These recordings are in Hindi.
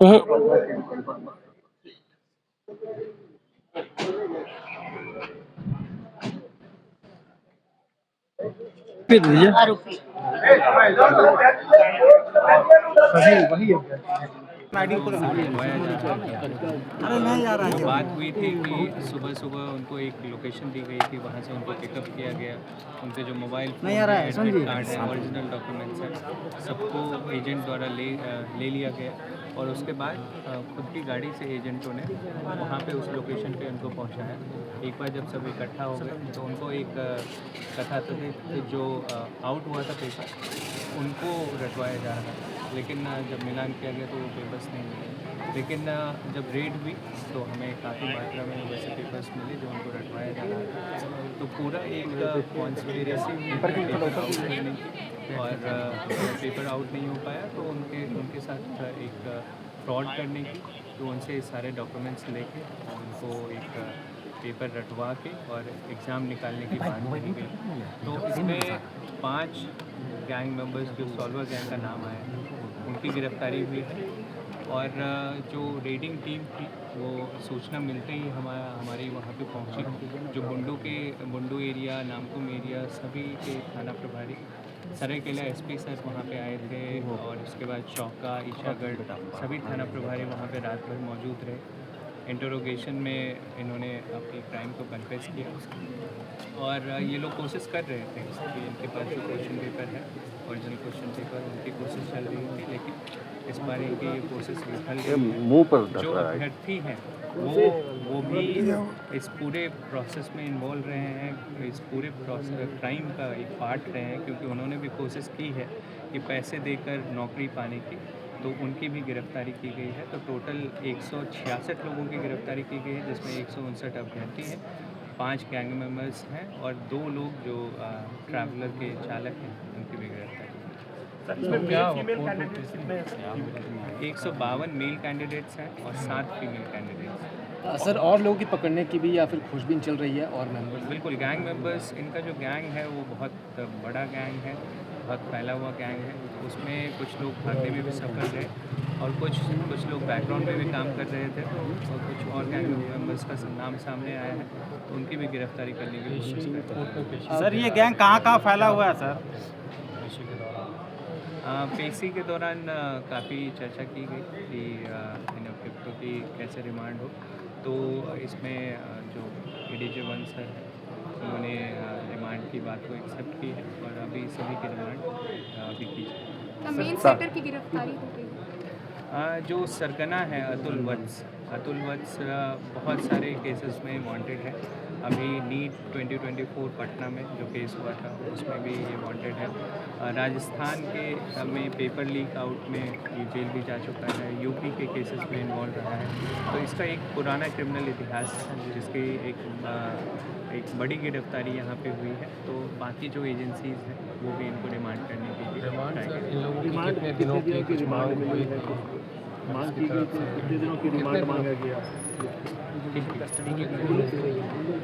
भेज दीजिए। आरोपी अरे नहीं आ रहा है। बात हुई थी कि सुबह सुबह उनको एक लोकेशन दी गई थी, वहाँ से उनको पिकअप किया गया। उनके जो मोबाइल नहीं आ रहा है, एडमिट समझिए। कार्ड है, ओरिजिनल डॉक्यूमेंट्स हैं, सबको एजेंट द्वारा ले लिया गया और उसके बाद खुद की गाड़ी से एजेंटों ने वहाँ पे उस लोकेशन पे उनको पहुँचाया। एक बार जब सब इकट्ठा हो गए तो उनको एक तथाकथित जो आउट हुआ था पेपर, उनको रटवाया जा रहा था, लेकिन जब मिलान किया गया तो वो पेपर्स नहीं मिले। लेकिन जब रेड हुई तो हमें काफ़ी मात्रा में वैसे पेपर्स मिले जो उनको रटवाया जा रहा था। तो पूरा एक कॉन्स्पिरेसी पेपर आउट करने की, और पेपर आउट नहीं हो पाया तो उनके साथ एक फ्रॉड करने की, तो उनसे सारे डॉक्यूमेंट्स लेके उनको एक पेपर रटवा के और एग्ज़ाम निकालने की बात कही गई। तो इसमें 5 गैंग मेंबर्स जो सॉल्वर गैंग का नाम आया है, उनकी गिरफ्तारी हुई है। और जो रेडिंग टीम थी वो सूचना मिलते ही हमारी वहाँ पे पहुँची। जो बुंडू एरिया, नामकुम एरिया, सभी के थाना प्रभारी सरायकेला एसपी सर वहाँ पे आए थे, और उसके बाद चौका, ईशागढ़, सभी थाना प्रभारी वहाँ पे रात भर मौजूद रहे। इंटरोगेशन में इन्होंने अपनी क्राइम को कन्फेस किया, और ये लोग कोशिश कर रहे थे कि इनके पास जो क्वेश्चन पेपर है, ओरिजिनल क्वेश्चन पेपर, उनकी कोशिश चल रही थी, लेकिन इस बार इनकी ये कोशिश विफल गई है। जो अभ्यर्थी हैं वो भी इस पूरे प्रोसेस में इन्वॉल्व रहे हैं, इस पूरे प्रोसेस क्राइम का एक पार्ट रहे हैं, क्योंकि उन्होंने भी कोशिश की है कि पैसे देकर नौकरी पाने की, तो उनकी भी गिरफ्तारी की गई है। तो टोटल 166 लोगों की गिरफ्तारी की गई है, जिसमें 159 अभ्यर्थी हैं, 5 गैंग मेंबर्स हैं और 2 लोग जो ट्रैवलर के चालक हैं, उनकी भी गिरफ्तारी। 152 मेल कैंडिडेट्स हैं और 7 फीमेल कैंडिडेट्स। सर, और लोगों की पकड़ने की भी या फिर खोजबीन चल रही है और मेंबर्स? बिल्कुल, गैंग मेंबर्स, इनका जो गैंग है वो बहुत बड़ा गैंग है, बहुत फैला हुआ गैंग है। उसमें कुछ लोग भागने में भी सफल रहे, और कुछ लोग बैकग्राउंड में भी काम कर रहे थे, और कुछ और गैंग मेंबर्स का नाम सामने आया है, तो उनकी भी गिरफ्तारी करने की कोशिश कर रहे हैं। सर, ये गैंग कहाँ फैला हुआ है सर? पेशी के दौरान काफ़ी चर्चा की गई कि इन अभियुक्तों की कैसे रिमांड हो, तो इसमें जो एडीजे 1 सर हैं, उन्होंने रिमांड की बात को एक्सेप्ट की है, और अभी सभी की रिमांड अभी की जाए। मेन सेक्टर की गिरफ्तारी हो गई। जो सरगना है अतुल वत्स बहुत सारे केसेस में वांटेड है। अभी नीट 2024 पटना में जो केस हुआ था उसमें भी ये वांटेड है। राजस्थान के में पेपर लीक आउट में ये जेल भी जा चुका है। यूपी के केसेस में इन्वॉल्व रहा है, तो इसका एक पुराना क्रिमिनल इतिहास है, जिसकी एक बड़ी गिरफ्तारी यहाँ पे हुई है। तो बाकी जो एजेंसीज़ हैं वो भी इनको रिमांड करने के लिए मांगा गया?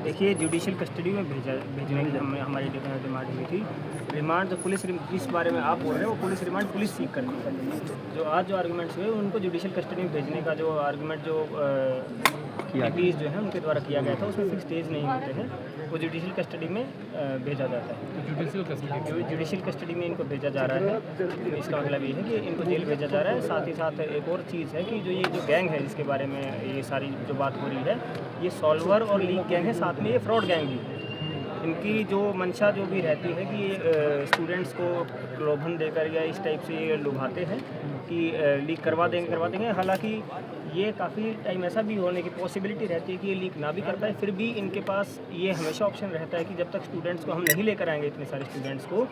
देखिए, जुडिशियल कस्टडी में भेजने की हमारी डिमांड हुई थी। रिमांड जो पुलिस, जिस बारे में आप बोल रहे हैं, वो पुलिस रिमांड पुलिस सीख करती है। जो आज जो आर्गूमेंट्स हुए उनको जुडिशियल कस्टडी में भेजने का जो आर्गूमेंट जो केस जो है उनके द्वारा किया गया था, उसमें फिक्स स्टेज नहीं होते हैं, वो जुडिशियल कस्टडी में भेजा जाता है। जुडिशियल कस्टडी में इनको भेजा जा रहा है। इसका मतलब ये है कि इनको जेल भेजा जा रहा है। साथ ही साथ एक और चीज़ है कि जो ये जो गैंग है जिसके बारे में ये सारी जो बात हो रही है, ये सॉल्वर और लीक गैंग है, साथ में ये फ्रॉड गैंग भी है। इनकी जो मंशा जो भी रहती है कि स्टूडेंट्स को प्रलोभन देकर या इस टाइप से ये लुभाते हैं कि लीक करवा देंगे। हालांकि ये काफ़ी टाइम ऐसा भी होने की पॉसिबिलिटी रहती है कि ये लीक ना भी कर पाए, फिर भी इनके पास ये हमेशा ऑप्शन रहता है कि जब तक स्टूडेंट्स को हम नहीं लेकर आएंगे, इतने सारे स्टूडेंट्स को,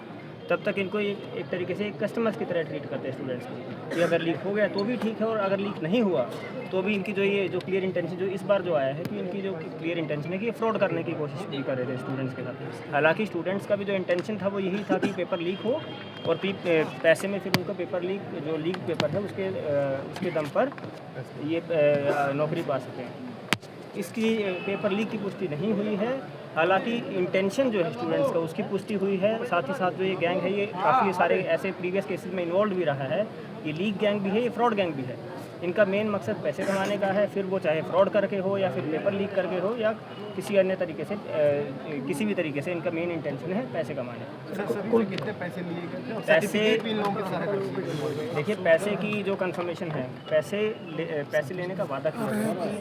तब तक इनको एक तरीके से कस्टमर्स की तरह ट्रीट करते हैं स्टूडेंट्स को। कि अगर लीक हो गया तो भी ठीक है, और अगर लीक नहीं हुआ तो भी इनकी जो क्लियर इंटेंशन जो इस बार जो आया है कि इनकी जो क्लियर इंटेंशन है कि ये फ्रॉड करने की कोशिश भी कर रहे थे स्टूडेंट्स के साथ। हालांकि स्टूडेंट्स का भी जो इंटेंशन था वो यही था कि पेपर लीक हो, और पैसे में फिर उनको पेपर लीक जो लीक पेपर है उसके दम पर ये नौकरी पा सकें। इसकी पेपर लीक की पुष्टि नहीं हुई है। हालांकि इंटेंशन जो है स्टूडेंट्स का उसकी पुष्टि हुई है। साथ ही साथ जो ये गैंग है ये काफ़ी सारे ऐसे प्रीवियस केसेस में इन्वॉल्व भी रहा है। ये लीक गैंग भी है, ये फ्रॉड गैंग भी है। इनका मेन मकसद पैसे कमाने का है, फिर वो चाहे फ्रॉड करके हो या फिर पेपर लीक करके हो या किसी अन्य तरीके से किसी भी तरीके से इनका मेन इंटेंशन है पैसे कमाने। कुल कितने पैसे लिए गए थे? पैसे देखिए, पैसे की जो कंफर्मेशन है, पैसे लेने का वादा किया था कि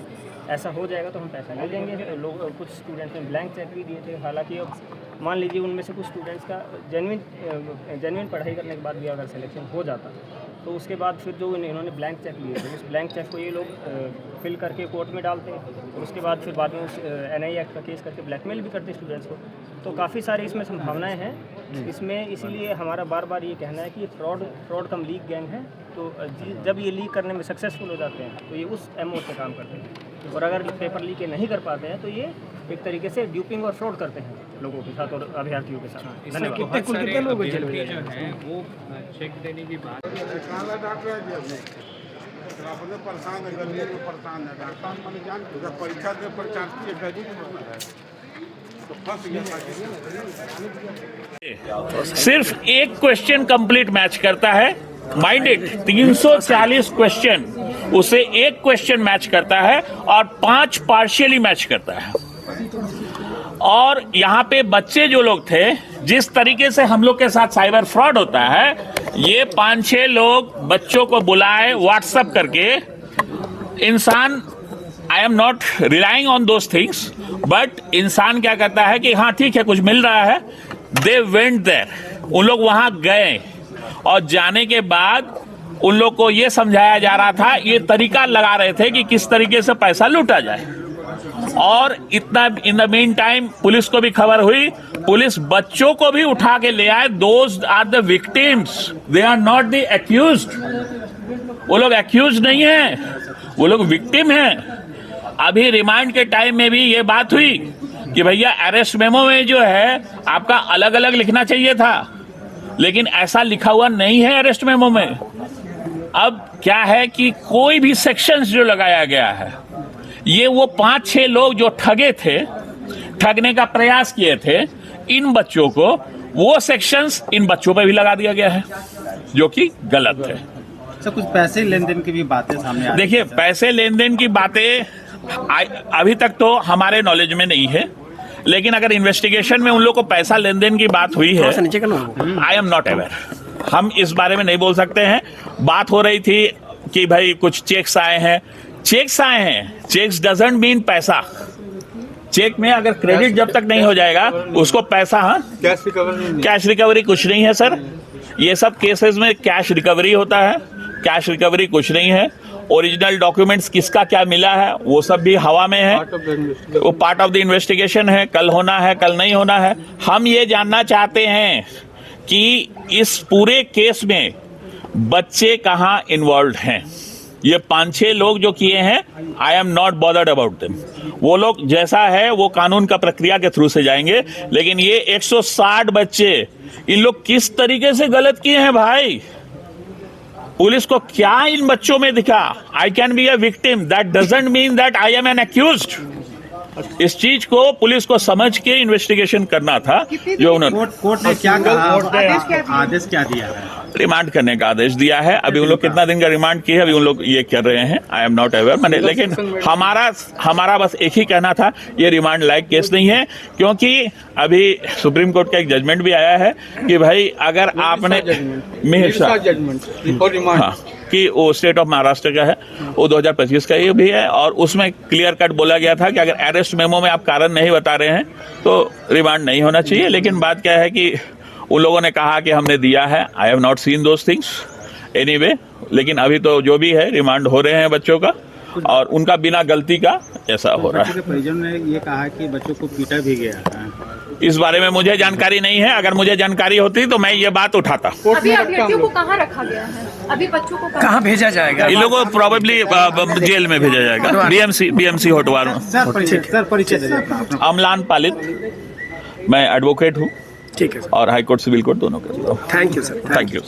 ऐसा हो जाएगा तो हम पैसा ले लेंगे। लोग कुछ स्टूडेंट्स ने ब्लैंक चेक भी दिए थे। हालांकि अब मान लीजिए उनमें से कुछ स्टूडेंट्स का जेन्युइन पढ़ाई करने के बाद भी अगर सिलेक्शन हो जाता तो उसके बाद फिर जो इन्होंने ब्लैंक चेक लिए थे, उस ब्लैंक चेक को ये लोग फिल करके कोर्ट में डालते और उसके बाद फिर बाद में उस NIA एक्ट का केस करके ब्लैकमेल भी करते स्टूडेंट्स को। तो काफ़ी सारी इसमें संभावनाएं हैं इसमें, इसीलिए हमारा बार बार ये कहना है कि फ्रॉड कम लीक गैंग है। तो जब ये लीक करने में सक्सेसफुल हो जाते हैं तो ये उस MO से काम करते हैं, और अगर पेपर लीक नहीं कर पाते हैं तो ये एक तरीके से ड्यूपिंग और फ्रॉड करते हैं लोगों के साथ और अभ्यर्थियों के साथ। धन्यवाद। बहुत सारे अभ्यर्थी जो हैं वो चेक देने की बात परेशान है, गर्मी में परेशान है। डॉक्टर मैंने जान के परीक्षा दे परेशान किए गरीब तो फंस गया। सिर्फ एक क्वेश्चन कंप्लीट मैच करता है, माइंड इट, 340 क्वेश्चन, उसे एक क्वेश्चन मैच करता है और 5 पार्शियली मैच करता है। और यहाँ पे बच्चे जो लोग थे, जिस तरीके से हम लोग के साथ साइबर फ्रॉड होता है, ये 5-6 लोग बच्चों को बुलाए व्हाट्सएप करके। इंसान, I am not relying on those things, but इंसान क्या करता है कि हाँ ठीक है कुछ मिल रहा है, दे वेंट देयर, उन लोग वहां गए और जाने के बाद उन लोग को ये समझाया जा रहा था, ये तरीका लगा रहे थे कि किस तरीके से पैसा लूटा जाए। और इतना in the mean time police को भी खबर हुई, पुलिस बच्चों को भी उठा के ले आए। Those are the victims, they are not the accused. वो लोग एक्यूज नहीं है, वो लोग विक्टिम हैं। अभी रिमांड के टाइम में भी ये बात हुई कि भैया अरेस्ट मेमो में जो है आपका अलग अलग लिखना चाहिए था, लेकिन ऐसा लिखा हुआ नहीं है अरेस्ट मेमो में। अब क्या है कि कोई भी सेक्शंस जो लगाया गया है, ये वो 5-6 लोग जो ठगे थे, ठगने का प्रयास किए थे इन बच्चों को, वो सेक्शंस इन बच्चों पे भी लगा दिया गया है, जो कि गलत है। सर, कुछ पैसे लेन देन की भी बातें सामने आ रही हैं। देखिए, पैसे लेन देन की बातें अभी तक तो हमारे नॉलेज में नहीं है, लेकिन अगर इन्वेस्टिगेशन में उन लोग को पैसा लेन देन की बात हुई है, आई एम नॉट अवेयर। हम इस बारे में नहीं बोल सकते हैं। बात हो रही थी कि भाई कुछ चेक्स आए हैं, चेक्स डजंट मीन पैसा। चेक में अगर क्रेडिट जब तक नहीं हो जाएगा उसको पैसा, हाँ, कैश रिकवरी कुछ नहीं है सर। ये सब केसेस में कैश रिकवरी होता है, कैश रिकवरी कुछ नहीं है। ओरिजिनल डॉक्यूमेंट्स किसका क्या मिला है वो सब भी हवा में है, वो पार्ट ऑफ द इन्वेस्टिगेशन है। कल होना है, कल नहीं होना है। हम ये जानना चाहते हैं कि इस पूरे केस में बच्चे कहाँ इन्वॉल्व हैं। ये 5-6 लोग जो किए हैं, I am not bothered about them. वो लोग जैसा है वो कानून का प्रक्रिया के थ्रू से जाएंगे, लेकिन ये 160 बच्चे, इन लोग किस तरीके से गलत किए हैं भाई। पुलिस को क्या इन बच्चों में दिखा? I can be a victim, that doesn't mean that I am N accused. इस चीज को पुलिस को समझ के इन्वेस्टिगेशन करना था। जो उन्होंने कोर्ट ने क्या कहा, आदेश क्या दिया है? रिमांड करने का आदेश दिया है। अभी उन लोग कितना दिन का रिमांड किए अभी उन लोग ये कर रहे हैं, आई एम नॉट अवेयर मैंने। लेकिन हमारा बस एक ही कहना था, ये रिमांड लायक केस नहीं है, क्योंकि अभी सुप्रीम कोर्ट का एक जजमेंट भी आया है कि भाई अगर आपने हाँ, कि वो स्टेट ऑफ महाराष्ट्र का है, वो 2025 का ये भी है, और उसमें क्लियर कट बोला गया था कि अगर अरेस्ट मेमो में आप कारण नहीं बता रहे हैं तो रिमांड नहीं होना चाहिए। लेकिन बात क्या है कि उन लोगों ने कहा कि हमने दिया है, I have not seen those things anyway. लेकिन अभी तो जो भी है रिमांड हो रहे हैं बच्चों का, और उनका बिना गलती का ऐसा हो रहा है। परिजन ने ये कहा कि बच्चों को पीटा भी गया है। इस बारे में मुझे जानकारी नहीं है, अगर मुझे जानकारी होती तो मैं ये बात उठाता। अभी अभ्यर्थियों को कहाँ रखा गया है? अभी बच्चों को कहाँ भेजा जाएगा? इन लोगों को प्रोबेबली जेल में भेजा जाएगा, बीएमसी होटवार में। सर, परिचय। अमलान पालित, मैं एडवोकेट हूँ, ठीक है, और हाई कोर्ट सिविल कोर्ट दोनों करता हूँ। Thank you sir. Thank you.